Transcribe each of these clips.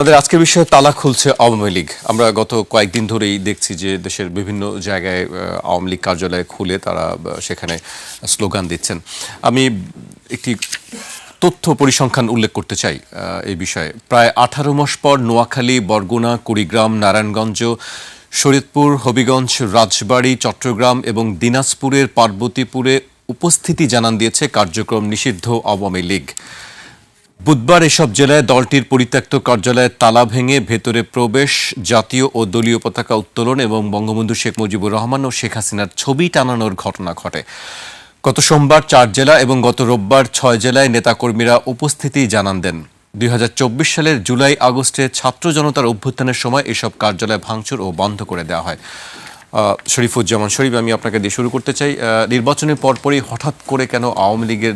আমাদের আজকের বিষয়ে তালা খুলছে আওয়ামী লীগ। আমরা গত কয়েকদিন ধরেই দেখছি যে দেশের বিভিন্ন জায়গায় আওয়ামী লীগ কার্যালয় খুলে তারা সেখানে স্লোগান দিচ্ছেন। আমি একটি তথ্য পরিসংখ্যান উল্লেখ করতে চাই এই বিষয়ে। প্রায় 18 মাস পর নোয়াখালী, বরগুনা, কুড়িগ্রাম, নারায়ণগঞ্জ, শরীয়তপুর, হবিগঞ্জ, রাজবাড়ী, চট্টগ্রাম এবং দিনাজপুরের পার্বতীপুরে উপস্থিতি জানান দিয়েছে কার্যক্রম নিষিদ্ধ আওয়ামী লীগ। বুধবার এসব জেলায় দলটির পরিত্যক্ত কার্যালয়ে তালা ভেঙে ভেতরে প্রবেশ, জাতীয় ও দলীয় পতাকা উত্তোলন এবং বঙ্গবন্ধু শেখ মুজিবুর রহমান ও শেখ হাসিনার ছবি টানানোর ঘটনা ঘটে। গত সোমবার 4 জেলা এবং গত রোববার 6 জেলায় নেতাকর্মীরা উপস্থিতি জানান দেন। 2024 সালের জুলাই আগস্টে ছাত্র জনতার অভ্যুত্থানের সময় এসব কার্যালয় ভাঙচুর ও বন্ধ করে দেওয়া হয়। শরীফুজ্জামান শরীফ, আমি আপনাকে দিয়ে শুরু করতে চাই। নির্বাচনের পরপরই হঠাৎ করে কেন আওয়ামী লীগের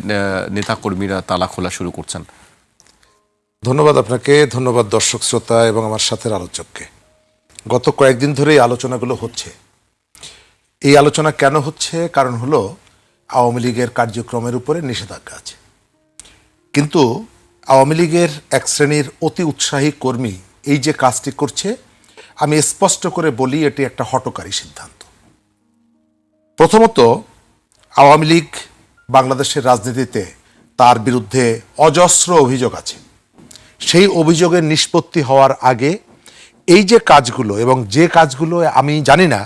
নেতাকর্মীরা তালা খোলা শুরু করছেন? ধন্যবাদ আপনাকে, ধন্যবাদ দর্শক শ্রোতা এবং আমার সাথের আলোচককে। গত কয়েকদিন ধরে এই আলোচনাগুলো হচ্ছে। এই আলোচনা কেন হচ্ছে? কারণ হলো আওয়ামী লীগের কার্যক্রমের উপরে নিষেধাজ্ঞা আছে, কিন্তু আওয়ামী লীগের এক শ্রেণীর অতি উৎসাহী কর্মী এই যে কাজটি করছে, আমি স্পষ্ট করে বলি এটি একটা হঠকারী সিদ্ধান্ত। প্রথমত, আওয়ামী লীগ বাংলাদেশের রাজনীতিতে তার বিরুদ্ধে অজস্র অভিযোগ আছে। সেই অভিযোগের নিষ্পত্তি হওয়ার আগে এই যে কাজগুলো, এবং যে কাজগুলো আমি জানি না,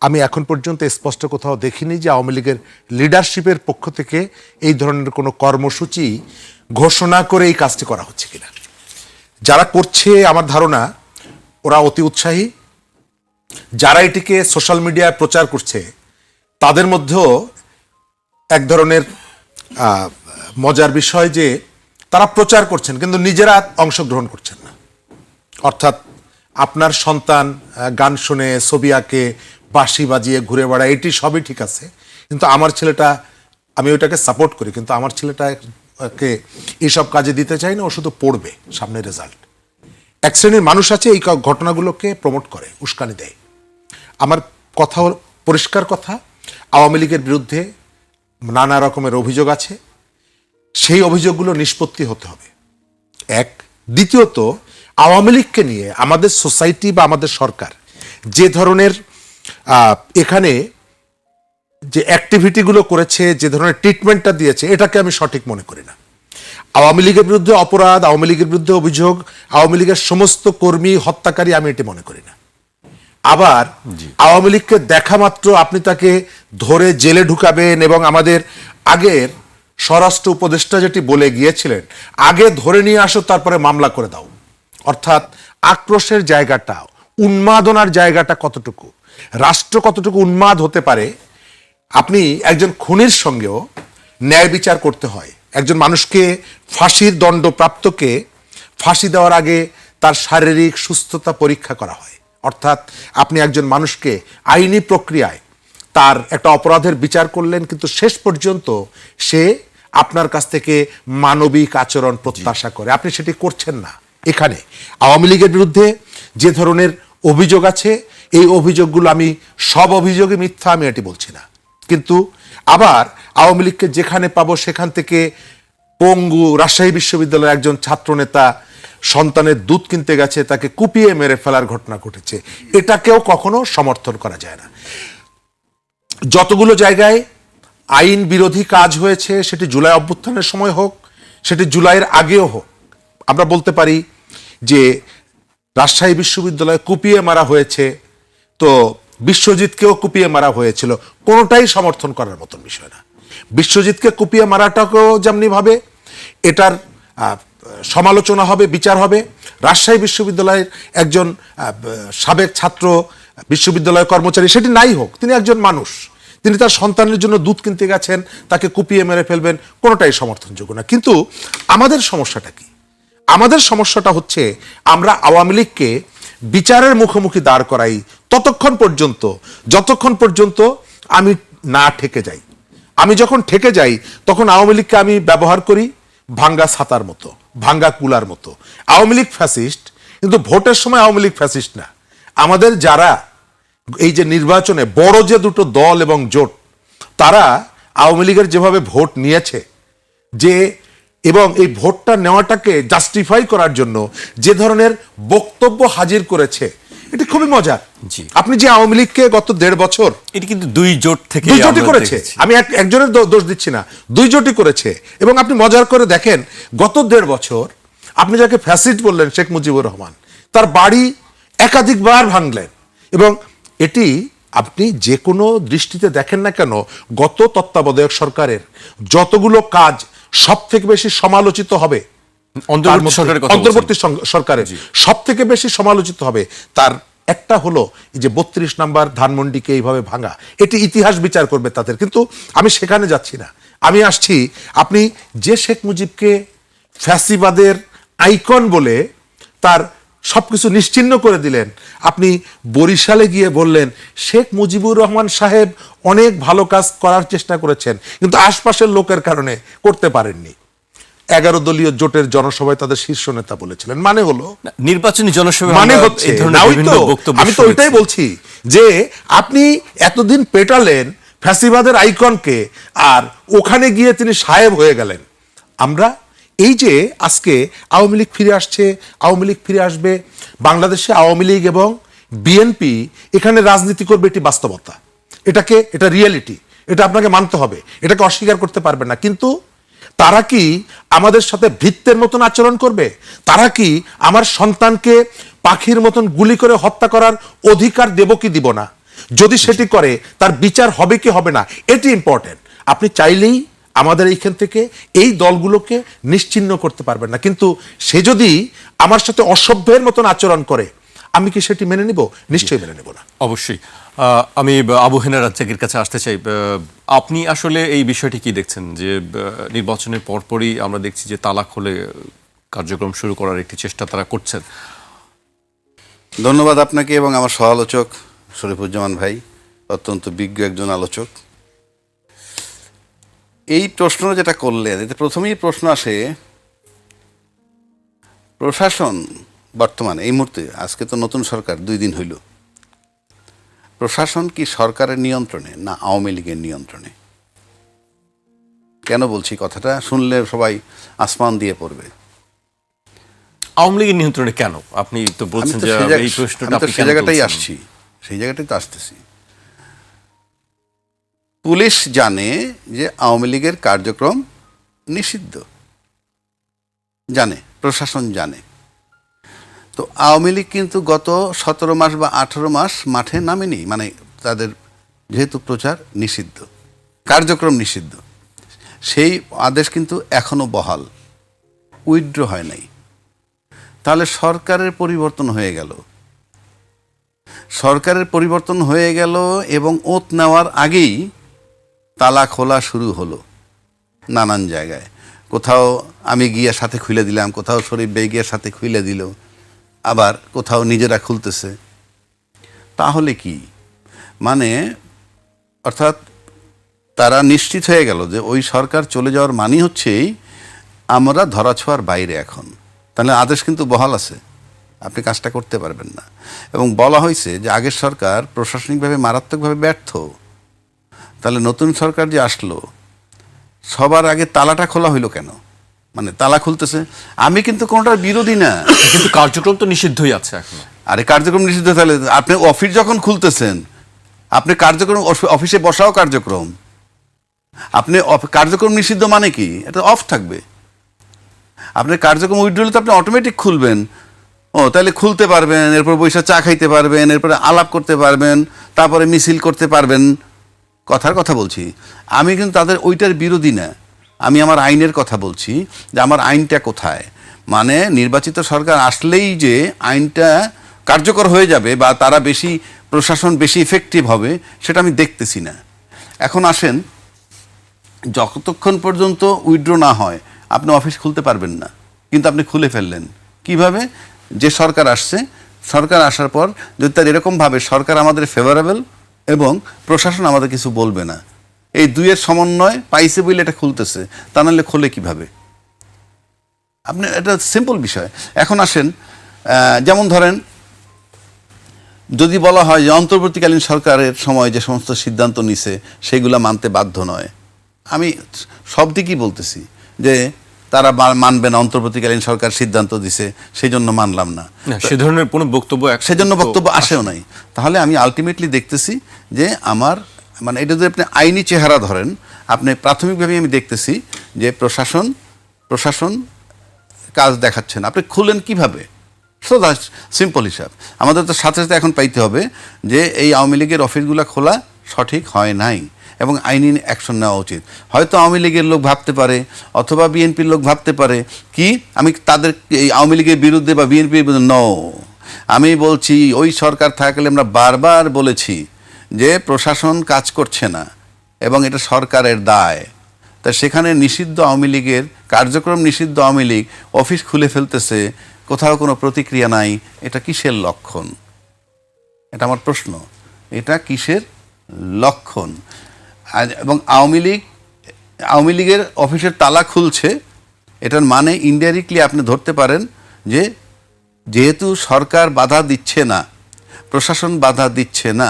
আমি এখন পর্যন্ত স্পষ্ট কোথাও দেখিনি যে আওয়ামী লীগের লিডারশিপের পক্ষ থেকে এই ধরনের কোনো কর্মসূচি ঘোষণা করে এই কাজটি করা হচ্ছে কিনা। যারা করছে আমার ধারণা ওরা অতি উৎসাহী। যারা এটিকে সোশ্যাল মিডিয়ায় প্রচার করছে তাদের মধ্যেও এক ধরনের মজার বিষয় যে তারা প্রচার করছেন কিন্তু নিজেরা অংশগ্রহণ করছেন না। অর্থাৎ আপনার সন্তান গান শুনে, ছবি আঁকে, বাঁশি বাজিয়ে ঘুরে বেড়ায়, এটি সবই ঠিক আছে, কিন্তু আমার ছেলেটা, আমি ওইটাকে সাপোর্ট করি, কিন্তু আমার ছেলেটাকে এইসব কাজে দিতে চাই না, ও শুধু পড়বে সামনে রেজাল্ট। এক শ্রেণীর মানুষ আছে এই ঘটনাগুলোকে প্রমোট করে, উস্কানি দেয়। আমার কথা, পরিষ্কার কথা, আওয়ামী লীগের বিরুদ্ধে নানা রকমের অভিযোগ আছে, সেই অভিযোগগুলো নিষ্পত্তি হতে হবে এক। দ্বিতীয়ত, আওয়ামী লীগকে নিয়ে আমাদের সোসাইটি বা আমাদের সরকার যে ধরনের এখানে যে অ্যাক্টিভিটিগুলো করেছে, যে ধরনের ট্রিটমেন্টটা দিয়েছে, এটাকে আমি সঠিক মনে করি না। আওয়ামী লীগের বিরুদ্ধে অপরাধ, আওয়ামী লীগের বিরুদ্ধে অভিযোগ, আওয়ামী লীগের সমস্ত কর্মী হত্যাকারী, আমি এটি মনে করি না। আবার আওয়ামী লীগকে দেখা মাত্র আপনি তাকে ধরে জেলে ঢুকাবেন, এবং আমাদের আগের স্বরাষ্ট্র উপদেষ্টা যেটি বলে গিয়েছিলেন, আগে ধরে নিয়ে আসো তারপরে মামলা করে দাও। অর্থাৎ আক্রোশের জায়গাটা, উন্মাদনার জায়গাটা কতটুকু, রাষ্ট্র কতটুকু উন্মাদ হতে পারে। আপনি একজন খুনির সঙ্গেও ন্যায় বিচার করতে হয়। একজন মানুষকে, ফাঁসির দণ্ডপ্রাপ্তকে ফাঁসি দেওয়ার আগে তার শারীরিক সুস্থতা পরীক্ষা করা হয়। অর্থাৎ আপনি একজন মানুষকে আইনি প্রক্রিয়ায় তার একটা অপরাধের বিচার করলেন, কিন্তু শেষ পর্যন্ত সে আপনার কাছ থেকে মানবিক আচরণ প্রত্যাশা করে, আপনি সেটি করছেন না। এখানে আওয়ামী লীগের বিরুদ্ধে যে ধরনের অভিযোগ আছে, এই অভিযোগগুলো আমি সব অভিযোগই মিথ্যা, আমি এটি বলছি না, কিন্তু আবার আওয়ামী লীগকে যেখানে পাবো সেখান থেকে পঙ্গু রাজশাহী বিশ্ববিদ্যালয়ের একজন ছাত্রনেতা সন্তানের দুধ কিনতে গেছে, তাকে কুপিয়ে মেরে ফেলার ঘটনা ঘটেছে, এটাকেও কখনো সমর্থন করা যায় না। যতগুলো জায়গায় আইন বিরোধী কাজ হয়েছে, সেটি জুলাই অভ্যুত্থানের সময় হোক, সেটি জুলাইয়ের আগেও হোক, আমরা বলতে পারি যে রাজশাহী বিশ্ববিদ্যালয়ে কুপিয়ে মারা হয়েছে, তো বিশ্বজিৎকেও কুপিয়ে মারা হয়েছিল, কোনোটাই সমর্থন করার মতন বিষয় না। বিশ্বজিৎকে কুপিয়ে মারাটাকেও যেমনিভাবে এটার সমালোচনা হবে, বিচার হবে। রাজশাহী বিশ্ববিদ্যালয়ের একজন সাবেক ছাত্র, বিশ্ববিদ্যালয় কর্মচারী, সেটি নাই হোক, তিনি একজন মানুষ, তিনি তার সন্তানের জন্য দুধ কিনতে গেছেন, তাকে কুপিয়ে মেরে ফেলবেন, কোনোটাই সমর্থনযোগ্য না। কিন্তু আমাদের সমস্যাটা কি? আমাদের সমস্যাটা হচ্ছে আমরা আওয়ামী লীগকে বিচারের মুখোমুখি দাঁড় করাই ততক্ষণ পর্যন্ত যতক্ষণ পর্যন্ত আমি না ঠেকে যাই। আমি যখন ঠেকে যাই তখন আওয়ামী লীগকে আমি ব্যবহার করি ভাঙ্গা ছাতার মতো, ভাঙ্গা কুলার মতো। আওয়ামী লীগ ফ্যাসিস্ট, কিন্তু ভোটের সময় আওয়ামী লীগ ফ্যাসিস্ট না। আমাদের যারা এই যে নির্বাচনে বড় যে দুটো দল এবং জোট, তারা আওয়ামী লীগের যেভাবে ভোট নিয়েছে, যে এবং এই ভোটটা নেওয়াটাকে জাস্টিফাই করার জন্য যে ধরনের বক্তব্য হাজির করেছে, এটি খুবই মজার। জি। আপনি যে আওয়ামী লীগকে গত 1.5 বছর এটি কিন্তু দুই জোট থেকে দুই জোটই আমরা করেছে, দেখেছি। আমি একজনের দোষ দিচ্ছি না, দুই জোটই করেছে। এবং আপনি মজার করে দেখেন, গত 1.5 বছর আপনি যাকে ফ্যাসিস্ট বললেন শেখ মুজিবুর রহমান, তার বাড়ি একাধিকবার ভাঙলেন। এবং এটি আপনি যে কোনো দৃষ্টিতে দেখেন না কেন, গত তত্ত্বাবধায়ক সরকারের যতগুলো কাজ সব থেকে বেশি সমালোচিত হবে, অন্তর্বর্তী সরকারের সব থেকে বেশি সমালোচিত হবে, তার একটা হলো এই যে 32 নম্বর ধানমন্ডিকে এইভাবে ভাঙা। এটি ইতিহাস বিচার করবে তাদের, কিন্তু আমি সেখানে যাচ্ছি না। আমি আসছি, আপনি যে শেখ মুজিবকে ফ্যাসিবাদের আইকন বলে তার সবকিছু নিশ্চিহ্ন করে দিলেন, আপনি বরিশালে গিয়ে বললেন শেখ মুজিবুর রহমান সাহেব অনেক ভালো কাজ করার চেষ্টা করেছেন, কিন্তু আশপাশের লোকের কারণে করতে পারেননি। 11 দলীয় জোটের জনসভায় তাদের শীর্ষ নেতা বলেছিলেন। মানে হলো নির্বাচনী জনসভায় মানে হচ্ছে, আমি তো ওইটাই বলছি যে আপনি এতদিন পেটালেন ফ্যাসিবাদের আইকনকে, আর ওখানে গিয়ে তিনি সাহেব হয়ে গেলেন। আমরা এই যে আজকে আওয়ামী লীগ ফিরে আসছে, আওয়ামী লীগ ফিরে আসবে, বাংলাদেশে আওয়ামী লীগ এবং বিএনপি এখানে রাজনীতি করবে, এটি বাস্তবতা, এটা রিয়েলিটি, এটা আপনাকে মানতে হবে, এটাকে অস্বীকার করতে পারবেন না। কিন্তু তারা কি আমাদের সাথে ভৃত্যের মতন আচরণ করবে? তারা কি আমার সন্তানকে পাখির মতন গুলি করে হত্যা করার অধিকার দেব কি দিব না? যদি সেটি করে তার বিচার হবে কি হবে না, এটি ইম্পর্টেন্ট। আপনি চাইলেই আমাদের এইখান থেকে এই দলগুলোকে নিশ্চিহ্ন করতে পারবেন না, কিন্তু সে যদি আমার সাথে অসভ্যের মতন আচরণ করে, আমি কি সেটি মেনে নিব? নিশ্চয়ই মেনে নেব না। অবশ্যই। আমি আবু হেনা রাজ্জাকের কাছে আসতে চাই। আপনি আসলে এই বিষয়টি কি দেখছেন যে নির্বাচনের পরপরই আমরা দেখছি যে তালা খুলে কার্যক্রম শুরু করার একটি চেষ্টা তারা করছেন? ধন্যবাদ আপনাকে এবং আমার সহ আলোচক শরীফুজ্জামান ভাই, অত্যন্ত বিজ্ঞ একজন আলোচক। এই প্রশ্ন যেটা করলেন, এতে প্রথমেই প্রশ্ন আসে, প্রশাসন বর্তমানে এই মুহূর্তে, আজকে তো নতুন সরকার 2 দিন হইল, প্রশাসন কি সরকারের নিয়ন্ত্রণে না আওয়ামী লীগের নিয়ন্ত্রণে? কেন বলছি কথাটা, শুনলে সবাই আসমান দিয়ে পড়বে। আওয়ামী লীগের নিয়ন্ত্রণে কেন? আপনি তো বলছেন যে এই প্রশ্নটা আপনি সেই জায়গাটাই আসছি, সেই জায়গাটাই তো আসতেছি। পুলিশ জানে যে আওয়ামী লীগের কার্যক্রম নিষিদ্ধ, জানে, প্রশাসন জানে। তো আওয়ামী লীগ কিন্তু গত 17 মাস বা 18 মাস মাঠে নামেনি, মানে তাদের যেহেতু প্রচার নিষিদ্ধ, কার্যক্রম নিষিদ্ধ, সেই আদেশ কিন্তু এখনো বহাল, উইথড্র হয় নাই। তাহলে সরকারের পরিবর্তন হয়ে গেল, সরকারের পরিবর্তন হয়ে গেল এবং ওত নেওয়ার আগেই তালা খোলা শুরু হলো নানান জায়গায়। কোথাও আমি গিয়ে সাথে খুলে দিলাম, কোথাও শরীফ বেগ গিয়ে সাথে খুলে দিল, আবার কোথাও নিজেরা খুলতেছে। তাহলে কি মানে, অর্থাৎ তারা নিশ্চিত হয়ে গেল যে ওই সরকার চলে যাওয়ার মানে হচ্ছেই আমরা ধরাছোঁয়ার বাইরে এখন। তাহলে আদেশ কিন্তু বহাল আছে, আপনি কাজটা করতে পারবেন না। এবং বলা হয়েছে যে আগের সরকার প্রশাসনিকভাবে মারাত্মকভাবে ব্যর্থ, তাহলে নতুন সরকার যে আসলো, সবার আগে তালাটা খোলা হইলো কেন? মানে তালা খুলতেছে, আমি কিন্তু কোনোটার বিরোধী না, কিন্তু কার্যক্রম তো নিষিদ্ধই আছে এখন। আরে কার্যক্রম নিষিদ্ধ, তাহলে আপনি অফিস যখন খুলতেছেন, আপনি কার্যক্রম, অফিসে বসাও কার্যক্রম, আপনি কার্যক্রম নিষিদ্ধ মানে কি? এটা অফ থাকবে। আপনার কার্যক্রম উইথড্র হলে তো আপনি অটোমেটিক খুলবেন, ও তাহলে খুলতে পারবেন, এরপর বৈশা চা খাইতে পারবেন, এরপরে আলাপ করতে পারবেন, তারপরে মিছিল করতে পারবেন। কথার কথা বলছি, আমি কিন্তু তাদের ওইটার বিরোধী না, আমি আমার আইনের কথা বলছি যে আমার আইনটা কোথায়। মানে নির্বাচিত সরকার আসলেই যে আইনটা কার্যকর হয়ে যাবে বা তারা বেশি, প্রশাসন বেশি ইফেক্টিভ হবে, সেটা আমি দেখতেছি না। এখন আসেন, যতক্ষণ পর্যন্ত উইথড্র না হয় আপনি অফিস খুলতে পারবেন না, কিন্তু আপনি খুলে ফেললেন কিভাবে? যে সরকার আসছে, সরকার আসার পর যদি তার এরকমভাবে সরকার আমাদের ফেভারেবল এবং প্রশাসন আমাদের কিছু বলবে না, এই দুইয়ের সমন্বয় পাইছে বলে এটা খুলতেছে, তা নাহলে খোলে কিভাবে? আপনি, এটা সিম্পল বিষয়। এখন আসেন, যেমন ধরেন যদি বলা হয় যে অন্তর্বর্তীকালীন সরকারের সময় যে সমস্ত সিদ্ধান্ত নিছে সেগুলো মানতে বাধ্য নয়, আমি সব দিকই বলতেছি যে তারা মানবে না, অন্তর্বর্তীকালীন সরকার সিদ্ধান্ত দিছে সেই জন্য মানলাম না, সে ধরনের কোনো বক্তব্য সেজন্য বক্তব্য আসেও নাই। তাহলে আমি আলটিমেটলি দেখতেছি যে আমার মানে এটা যদি আপনি আইনি চেহারা ধরেন, আপনি প্রাথমিকভাবে আমি দেখতেছি যে প্রশাসন কাজ দেখাচ্ছে না। আপনি খুললেন কিভাবে? সো দ্যাট সিম্পল হিসাব। আমাদের তো সাথে সাথে এখন পাইতে হবে যে এই আওয়ামী লীগের অফিসগুলো খোলা সঠিক হয় নাই এবং আইনি অ্যাকশন নেওয়া উচিত। হয়তো আওয়ামী লীগের লোক ভাবতে পারে অথবা বিএনপির লোক ভাবতে পারে কি আমি তাদের এই আওয়ামী লীগের বিরুদ্ধে বা বিএনপির বিরুদ্ধে, নো, আমি বলছি ওই সরকার থাকলে আমরা বারবার বলেছি যে প্রশাসন কাজ করছে না এবং এটা সরকারের দায়। তা সেখানে নিষিদ্ধ আওয়ামী লীগের কার্যক্রম, নিষিদ্ধ আওয়ামী লীগ অফিস খুলে ফেলতেছে, কোথাও কোনো প্রতিক্রিয়া নাই, এটা কিসের লক্ষণ? এটা আমার প্রশ্ন, এটা কিসের লক্ষণ? এবং আওয়ামী লীগের অফিসের তালা খুলছে, এটার মানে ইনডাইরেক্টলি আপনি ধরতে পারেন যে যেহেতু সরকার বাধা দিচ্ছে না, প্রশাসন বাধা দিচ্ছে না,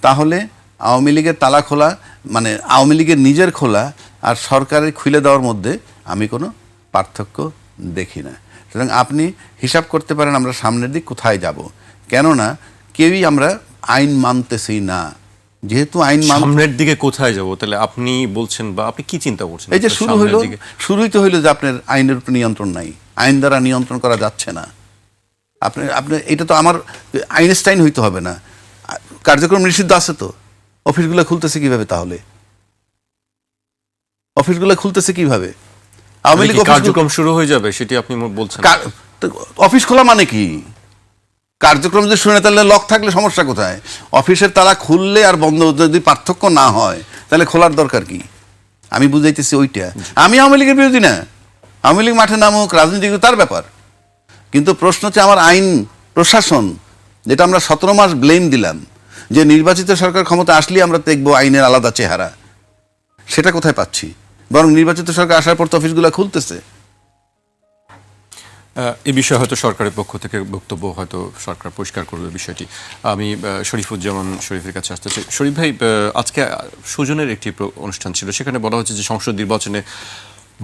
তাহলে আওয়ামী লীগের তালা খোলা মানে আওয়ামী লীগের নিজের খোলা আর সরকারের খুলে দেওয়ার মধ্যে আমি কোনো পার্থক্য দেখি না। সুতরাং আপনি হিসাব করতে পারেন আমরা সামনের দিক কোথায় যাব, কেননা কেউই আমরা আইন মানতেছি না। যেহেতু আইন সামনের দিকে কোথায় যাব, তাহলে আপনি বলছেন বা আপনি কি চিন্তা করছেন? এই যে শুরুই তো হইলো যে আপনার আইনের উপর নিয়ন্ত্রণ নাই, আইন দ্বারা নিয়ন্ত্রণ করা যাচ্ছে না। আপনি এটা তো আমার আইনস্টাইন হইতে হবে না, কার্যক্রম নিষিদ্ধ আছে তো, অফিসগুলো খুলতেছে কিভাবে? তাহলে অফিসগুলো খুলতেছে কিভাবে? আওয়ামী লীগ কার্যক্রম শুরু হয়ে যাবে সেটি আপনি বলছেন? অফিস খোলা মানে কি? কার্যক্রম যদি শুনে তাহলে লক থাকলে সমস্যা কোথায়? অফিসের তালা খুললে আর বন্ধ যদি পার্থক্য না হয় তাহলে খোলার দরকার কি? আমি বুঝাইতেছি ওইটা। আমি আওয়ামী লীগের বিরোধী না, আওয়ামী লীগ মাঠে নামুক, রাজনীতি তার ব্যাপার, কিন্তু প্রশ্ন হচ্ছে আমার আইন প্রশাসন, যেটা আমরা 17 মাস ব্লেম দিলাম যে নির্বাচিত সরকার ক্ষমতা আসলে আমরা দেখবো আইনের আলাদা চেহারা, সেটা কোথায় পাচ্ছি? বরং নির্বাচিত সরকার আসার পর তো অফিসগুলো খুলতেছে। এই বিষয়ে হয়তো সরকারের পক্ষ থেকে বক্তব্য হয়তো সরকার পরিষ্কার করবে বিষয়টি। আমি শরীফুজ্জামান শরীফের কাছে আসতে চাই। শরীফ ভাই, আজকে সুজনের একটি অনুষ্ঠান ছিল, সেখানে বলা হচ্ছে যে সংসদ নির্বাচনে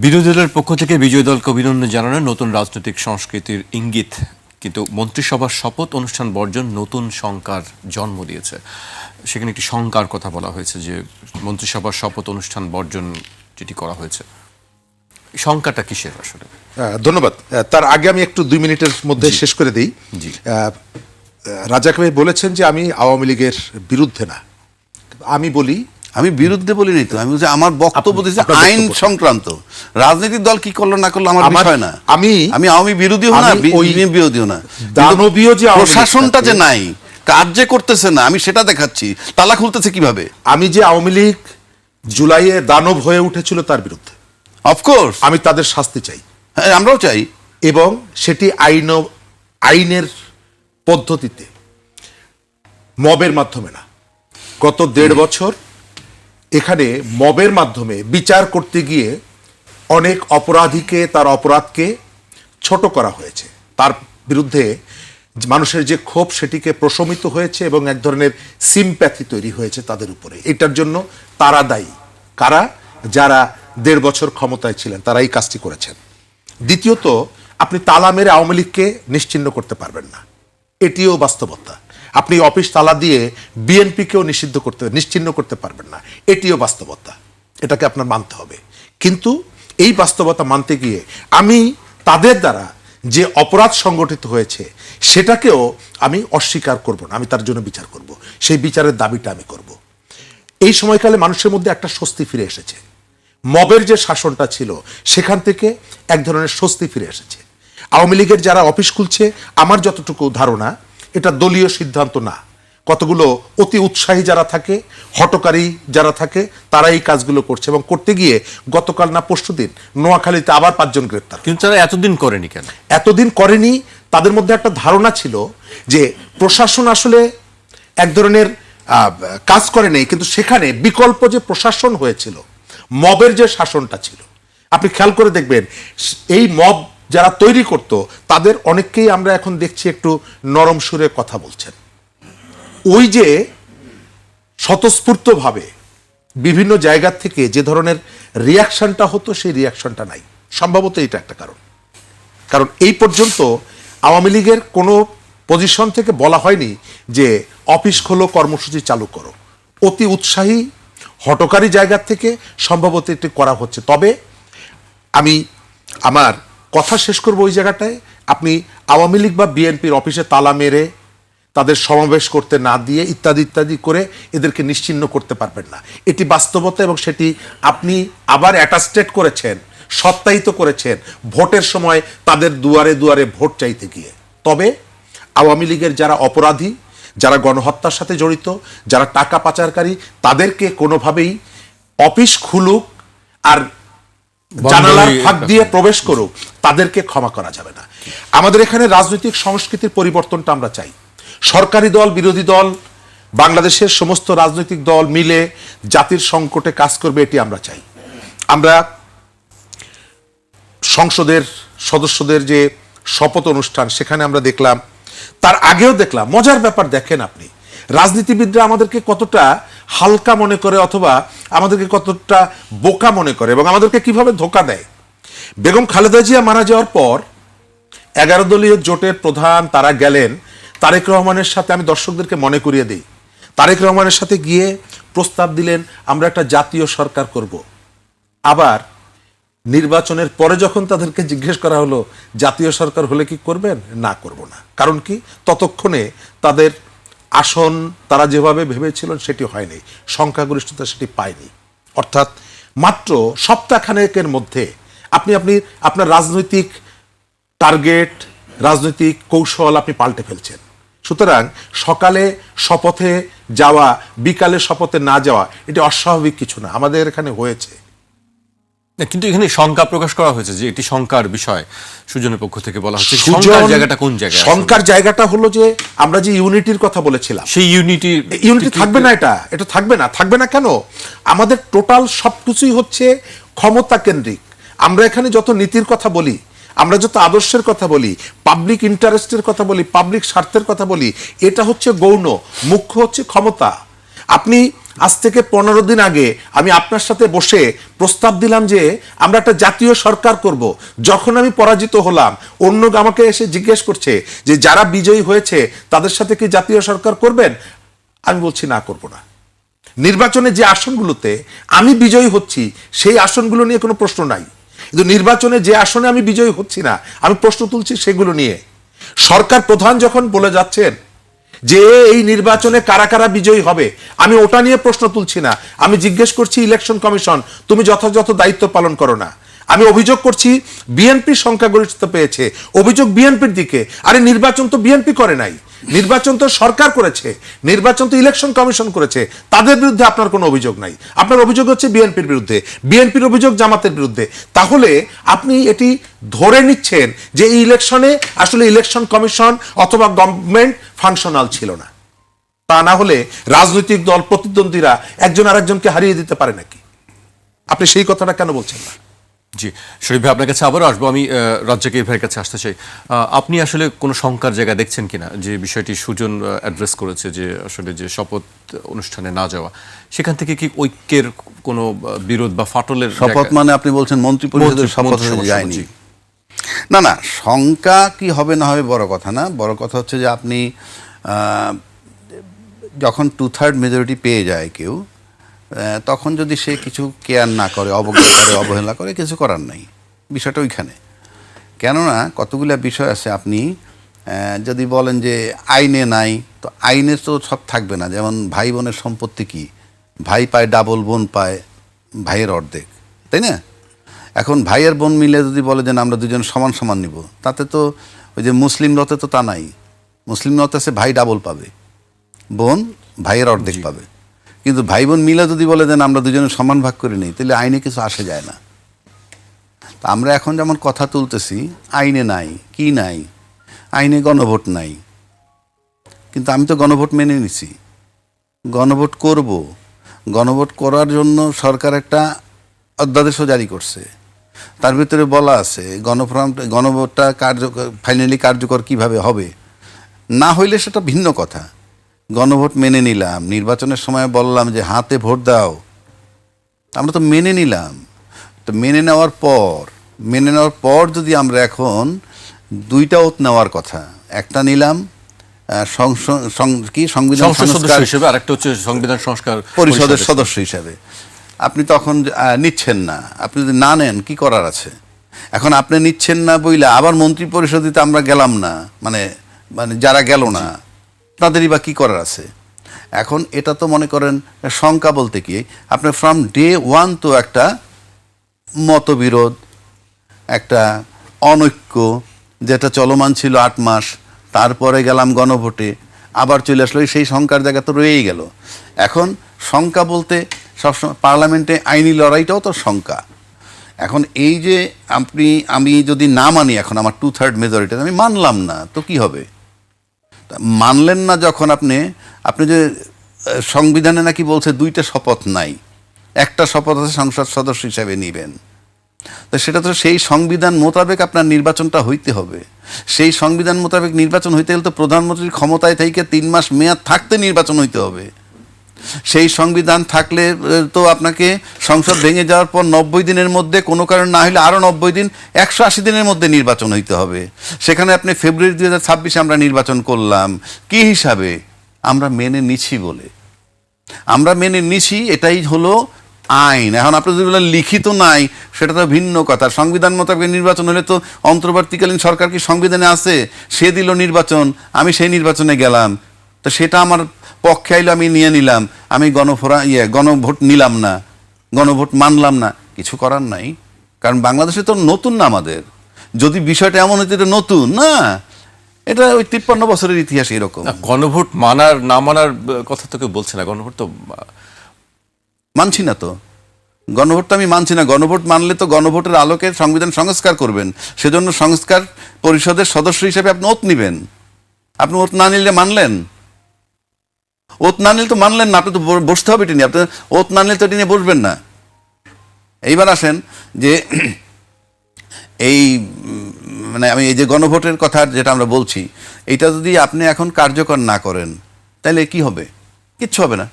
বিরোধী দলের পক্ষ থেকে বিজয়ী দলকে অভিনন্দন জানানো নতুন রাজনৈতিক সংস্কৃতির ইঙ্গিত, কিন্তু মন্ত্রিসভার শপথ অনুষ্ঠান বর্জন নতুন শঙ্কার জন্ম দিয়েছে। সেখানে একটি শঙ্কার কথা বলা হয়েছে যে মন্ত্রিসভার শপথ অনুষ্ঠান বর্জন যেটি করা হয়েছে, শঙ্কাটা কিসের আসলে? ধন্যবাদ। তার আগে আমি একটু 2 মিনিটের মধ্যে শেষ করে দিই। রাজাক ভাই বলেছেন যে আমি আওয়ামী লীগের বিরুদ্ধে না, আমি বলি আমি বিরুদ্ধে বলিনি তো, আমি বলছি আমার বক্তব্য দিচ্ছে আইন সংক্রান্ত, রাজনৈতিক দল কি করলো না করলো আমার বিষয় না। আমি আওয়ামী বিরোধীও না, বিরোধীও না, দানবীয় যে প্রশাসনটা যে নাই, কাজ যে করতেছে না, আমি সেটা দেখাচ্ছি। তালা খুলতেছে কিভাবে? আমি যে আওয়ামী লীগ জুলাইয়ে দানব হয়ে উঠেছিল তার বিরুদ্ধে, অফকোর্স আমি তাদের শাস্তি চাই। হ্যাঁ, আমরাও চাই, এবং সেটি আইনের পদ্ধতিতে, মবের মাধ্যমে না। গত 1.5 বছর এখানে মবের মাধ্যমে বিচার করতে গিয়ে অনেক অপরাধীকে, তার অপরাধকে ছোট করা হয়েছে, তার বিরুদ্ধে মানুষের যে ক্ষোভ সেটিকে প্রশমিত হয়েছে এবং এক ধরনের সিম্প্যাথি তৈরি হয়েছে তাদের উপরে। এটার জন্য তারা দায়ী। কারা? যারা 1.5 বছর ক্ষমতায় ছিলেন, তারা এই কাজটি করেছেন। দ্বিতীয়ত, আপনি তালা মেরে আওয়ামী লীগকে নিশ্চিহ্ন করতে পারবেন না, এটিও বাস্তবতা। আপনি অফিস তালা দিয়ে বিএনপিকেও নিশ্চিহ্ন করতে পারবেন না, এটিও বাস্তবতা। এটাকে আপনার মানতে হবে। কিন্তু এই বাস্তবতা মানতে গিয়ে আমি তাদের দ্বারা যে অপরাধ সংগঠিত হয়েছে সেটাকেও আমি অস্বীকার করব না, আমি তার জন্য বিচার করব, সেই বিচারের দাবিটা আমি করব। এই সময়কালে মানুষের মধ্যে একটা স্বস্তি ফিরে এসেছে। মবের যে শাসনটা ছিল সেখান থেকে এক ধরনের স্বস্তি ফিরে এসেছে। আওয়ামী লীগের যারা অফিস খুলছে, আমার যতটুকু ধারণা এটা দলীয় সিদ্ধান্ত না, কতগুলো অতি উৎসাহী যারা থাকে, হটকারী যারা থাকে, তারা এই কাজগুলো করছে। এবং করতে গিয়ে গতকাল না পরশুদিন নোয়াখালীতে আবার 5 জন গ্রেপ্তার। কিন্তু তারা এতদিন করেনি কেন? এতদিন করেনি, তাদের মধ্যে একটা ধারণা ছিল যে প্রশাসন আসলে এক ধরনের কাজ করে নেই, কিন্তু সেখানে বিকল্প যে প্রশাসন হয়েছিল, মবের যে শাসনটা ছিল, আপনি খেয়াল করে দেখবেন এই মব যারা তৈরি করত তাদের অনেককেই আমরা এখন দেখছি একটু নরম সুরে কথা বলছেন। ওই যে স্বতঃস্ফূর্তভাবে বিভিন্ন জায়গা থেকে যে ধরনের রিয়াকশনটা হতো সেই রিয়াকশনটা নাই। সম্ভবত এটা একটা কারণ। কারণ এই পর্যন্ত আওয়ামী লীগের কোনো পজিশন থেকে বলা হয়নি যে অফিস খোলো, কর্মসূচি চালু করো। অতি উৎসাহী হটকারী জায়গা থেকে সম্ভবত এটি করা হচ্ছে। তবে আমি আমার কথা শেষ করব ওই জায়গাটায়, আপনি আওয়ামী লীগ বা বিএনপির অফিসে তালা মেরে তাদের সমাবেশ করতে না দিয়ে ইত্যাদি ইত্যাদি করে এদেরকে নিশ্চিহ্ন করতে পারবেন না। এটি বাস্তবতা, এবং সেটি আপনি আবার অ্যাটাস্টেড করেছেন, সত্যায়িত করেছেন ভোটের সময় তাদের দুয়ারে দুয়ারে ভোট চাইতে গিয়ে। তবে আওয়ামী লীগের যারা অপরাধী, যারা গণহত্যার সাথে জড়িত, যারা টাকা পাচারকারী, তাদেরকে কোনোভাবেই অফিস খুলুক আর জানালার ফাঁক দিয়ে প্রবেশ করুক, তাদেরকে ক্ষমা করা যাবে না। আমাদের এখানে রাজনৈতিক সংস্কৃতির পরিবর্তনটা আমরা চাই। সরকারি দল, বিরোধী দল, বাংলাদেশের সমস্ত রাজনৈতিক দল মিলে জাতির সংকটে কাজ করবে, এটি আমরা চাই। আমরা সংসদের সদস্যদের যে শপথ অনুষ্ঠান, সেখানে আমরা দেখলাম, তার আগেও দেখলাম, মজার ব্যাপার দেখেন আপনি, রাজনীতিবিদরা আমাদেরকে কতটা হালকা মনে করে অথবা আমাদেরকে কতটা বোকা মনে করে এবং আমাদেরকে কিভাবে ধোকা দেয়। বেগম খালেদা জিয়া মারা যাওয়ার পর 11 দলীয় জোটের প্রধান তারা গেলেন তারেক রহমানের সাথে। আমি দর্শকদেরকে মনে করিয়ে দিই, তারেক রহমানের সাথে গিয়ে প্রস্তাব দিলেন আমরা একটা জাতীয় সরকার করব। আবার নির্বাচনের পরে যখন তাদেরকে জিজ্ঞেস করা হলো জাতীয় সরকার হলে কি করবেন, না করব না। কারণ কি, ততক্ষণে তাদের আসন তারা যেভাবে ভেবেছিলেন সেটি হয়নি, সংখ্যাগরিষ্ঠতা সেটি পায়নি। অর্থাৎ মাত্র সপ্তাহখানেকের মধ্যে আপনি আপনার রাজনৈতিক টার্গেট, রাজনৈতিক কৌশল আপনি পাল্টে ফেলছেন। সুতরাং সকালে শপথে যাওয়া, বিকালে শপথে না যাওয়া, এটি অস্বাভাবিক কিছু না, আমাদের এখানে হয়েছে। কিন্তু এখানে শঙ্কা প্রকাশ করা হয়েছে যে এটি শঙ্কার বিষয়, সুজনের পক্ষ থেকে বলা হচ্ছে শঙ্কার জায়গাটা কোন জায়গায়? শঙ্কার জায়গাটা হলো যে আমরা যে ইউনিটির কথা বলেছিলাম, সেই ইউনিটি থাকবে না। এটা থাকবে না কেন? আমাদের টোটাল সবকিছুই হচ্ছে ক্ষমতা কেন্দ্রিক। আমরা এখানে যত নীতির কথা বলি, আমরা যত আদর্শের কথা বলি, পাবলিক ইন্টারেস্টের কথা বলি, পাবলিক স্বার্থের কথা বলি, এটা হচ্ছে গৌণ, মুখ্য হচ্ছে ক্ষমতা। আপনি আজ থেকে 15 দিন আগে আমি আপনার সাথে বসে প্রস্তাব দিলাম যে আমরা একটা জাতীয় সরকার করব। যখন আমি পরাজিত হলাম, অন্য আমাকে এসে জিজ্ঞেস করছে যে যারা বিজয়ী হয়েছে তাদের সাথে কি জাতীয় সরকার করবেন? আমি বলছি না, করব না। নির্বাচনে যে আসনগুলোতে আমি বিজয়ী হচ্ছি সেই আসনগুলো নিয়ে কোনো প্রশ্ন নাই, কিন্তু নির্বাচনে যে আসনে আমি বিজয়ী হচ্ছি না, আমি প্রশ্ন তুলছি সেগুলো নিয়ে। সরকার প্রধান যখন বলে যাচ্ছেন যে এই নির্বাচনে কারা কারা বিজয়ী হবে, আমি ওটা নিয়ে প্রশ্ন তুলছি না। আমি জিজ্ঞেস করছি ইলেকশন কমিশন তুমি যথাযথ দায়িত্ব পালন করো না। আমি অভিযোগ করছি বিএনপি সংখ্যাগরিষ্ঠতা পেয়েছে, অভিযোগ বিএনপির দিকে। আরে নির্বাচন তো বিএনপি করে নাই, নির্বাচন তো সরকার করেছে, নির্বাচন তো ইলেকশন কমিশন করেছে। তাদের বিরুদ্ধে আপনার কোনো অভিযোগ নাই, আপনার অভিযোগ হচ্ছে বিএনপির বিরুদ্ধে, বিএনপির অভিযোগ জামাতের বিরুদ্ধে। তাহলে আপনি এটি ধরে নিচ্ছেন যে এই ইলেকশনে আসলে ইলেকশন কমিশন অথবা গভর্নমেন্ট ফাংশনাল ছিল না। তা না হলে রাজনৈতিক দল প্রতিদ্বন্দ্বীরা একজন আরেকজনকে হারিয়ে দিতে পারে নাকি? আপনি সেই কথাটা কেন বলছেন না? জি, শরীফ ভাই আপনার কাছে আবারও আসবো। আমি রাজ্জাকের ভাইয়ের কাছে আসতে চাই। আপনি আসলে কোনো শঙ্কার জায়গা দেখছেন কিনা যে বিষয়টি সুজন অ্যাড্রেস করেছে, যে আসলে যে শপথ অনুষ্ঠানে না যাওয়া, সেখান থেকে কি ঐক্যের কোনো বিরোধ বা ফাটলের শপথ মানে আপনি বলছেন মন্ত্রী পরিষদের শপথ হয়ে যায়নি? না, শঙ্কা কি হবে না হবে বড় কথা না। বড় কথা হচ্ছে যে আপনি যখন 2/3 মেজরিটি পেয়ে যায় কেউ, তখন যদি সে কিছু কেয়ার না করে, অবজ্ঞা করে, অবহেলা করে, কিছু করার নাই। বিষয়টা ওইখানে। কেননা কতগুলো বিষয় আছে, আপনি যদি বলেন যে আইনে নাই, তো আইনে তো সব থাকবে না। যেমন ভাই বোনের সম্পত্তি কি, ভাই পায় ডাবল, বোন পায় ভাইয়ের অর্ধেক, তাই না? এখন ভাইয়ের বোন মিলে যদি বলে যে আমরা দুজন সমান সমান নিব, তাতে তো ওই যে মুসলিম মতে তো তা নাই। মুসলিম মতে আছে ভাই ডাবল পাবে, বোন ভাইয়ের অর্ধেক পাবে। কিন্তু ভাই বোন মিলে যদি বলে দেন আমরা দুজনে সমান ভাগ করে নিই, তাহলে আইনে কিছু আসে যায় না। তা আমরা এখন যেমন কথা তুলতেছি, আইনে নাই, কি নাই, আইনে গণভোট নাই। কিন্তু আমি তো গণভোট মেনে নিছি, গণভোট করব। গণভোট করার জন্য সরকার একটা অধ্যাদেশও জারি করছে, তার ভিতরে বলা আছে গণভোটটা ফাইনালি কার্যকর কিভাবে হবে। না হইলে সেটা ভিন্ন কথা। গণভোট মেনে নিলাম, নির্বাচনের সময় বললাম যে হাতে ভোট দাও, আমরা তো মেনে নিলাম। তো মেনে নেওয়ার পর মেনে নেওয়ার পর যদি আমরা এখন দুইটা ওত নেওয়ার কথা, একটা নিলাম সংবিধান সংসদ সদস্য সংস্কার হিসেবে, আরেকটা হচ্ছে সংবিধান সংস্কার পরিষদের সদস্য হিসাবে, আপনি তখন নিচ্ছেন না। আপনি যদি না নেন কি করার আছে? এখন আপনি নিচ্ছেন না বইলে আবার মন্ত্রী পরিষদে আমরা গেলাম না, মানে মানে যারা গেল না তাদেরই বা কি করার আছে? এখন এটা তো মনে করেন শঙ্কা বলতে কি, আপনি ফ্রম ডে ওয়ান তো একটা মতবিরোধ, একটা অনৈক্য যেটা চলমান ছিল 8 মাস, তারপরে গেলাম গণভোটে, আবার চলে আসলো, সেই শঙ্কার জায়গা তো রয়েই গেল। এখন শঙ্কা বলতে সবসময় পার্লামেন্টে আইনি লড়াইটাও তো শঙ্কা। এখন এই যে আমি যদি না মানি, এখন আমার 2/3 মেজরিটি আমি মানলাম না, তো কি হবে? মানলেন না যখন আপনি যে সংবিধানে নাকি বলছে 2টা শপথ নাই, একটা শপথ আছে সংসদ সদস্য হিসাবে নিবেন, তো সেটা তো সেই সংবিধান মোতাবেক আপনার নির্বাচনটা হইতে হবে। সেই সংবিধান মোতাবেক নির্বাচন হইতে গেলে তো প্রধানমন্ত্রীর ক্ষমতায় থেকে 3 মাস মেয়াদ থাকতে নির্বাচন হইতে হবে। সেই সংবিধান থাকলে তো আপনাকে সংসদ ভেঙে যাওয়ার পর 90 দিনের মধ্যে, কোনো কারণ না হলে আরও 90 দিন, 180 দিনের মধ্যে নির্বাচন হইতে হবে। সেখানে আপনি ফেব্রুয়ারি 2026 আমরা নির্বাচন করলাম কি হিসাবে? আমরা মেনে নিছি বলে, আমরা মেনে নিছি, এটাই হলো আইন। এখন আপনি যদি বলেন লিখিত নাই, সেটা তো ভিন্ন কথা। সংবিধান মোতাবেক নির্বাচন হলে তো অন্তর্বর্তীকালীন সরকার কি সংবিধানে আছে? সে দিল নির্বাচন, আমি সেই নির্বাচনে গেলাম, তো সেটা আমার পক্ষে আইলো, আমি নিয়ে নিলাম, আমি গণভোট নিলাম না, গণভোট মানলাম না, কিছু করার নাই। কারণ বাংলাদেশে তো নতুন না আমাদের। যদি বিষয়টা এমন হইতে, এটা নতুন না, এটা ওই 53 বছরের ইতিহাস এরকম। গণভোট মানার না মানার কথা তো কেউ বলছে না। গণভোট তো মানছি না, তো গণভোট তো আমি মানছি না। গণভোট মানলে তো গণভোটের আলোকে সংবিধান সংস্কার করবেন, সেজন্য সংস্কার পরিষদের সদস্য হিসেবে আপনি ওত নিবেন। আপনি ওত না নিলে মানলেন? ওত না নিলে তো মানলেন না, আপনি তো বসতে হবে এটি নিয়ে। আপনি ওত না নিলে তো এটি নিয়ে বসবেন না। এইবার আসেন যে এই মানে আমি এই যে গণভোটের কথা যেটা আমরা বলছি, এইটা যদি আপনি এখন কার্যকর না করেন তাহলে কি হবে? কিচ্ছু হবে না।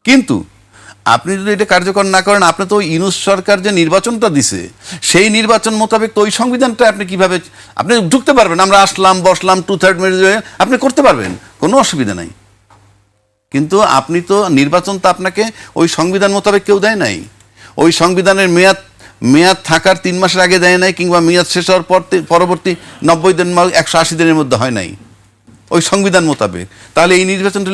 কিন্তু আপনি যদি এটা কার্যকর না করেন, আপনি তো ইউনূস সরকার যে নির্বাচনটা দিছে, সেই নির্বাচন মোতাবেক তো ওই সংবিধানটা আপনি কিভাবে আপনি ঢুকতে পারবেন? আমরা আসলাম, বসলাম, 2/3 মেজরিটি আপনি করতে পারবেন, কোনো অসুবিধা নাই। কিন্তু আপনি তো নির্বাচন তো আপনাকে ওই সংবিধান মোতাবেক কেউ দেয় নাই। ওই সংবিধানের মেয়াদ থাকার 3 মাসের আগে দেয় নাই, কিংবা মেয়াদ শেষ হওয়ার পরবর্তী 90 দিন 180 দিনের মধ্যে হয় নাই ওই সংবিধান মোতাবেক। তাহলে এই নির্বাচনটা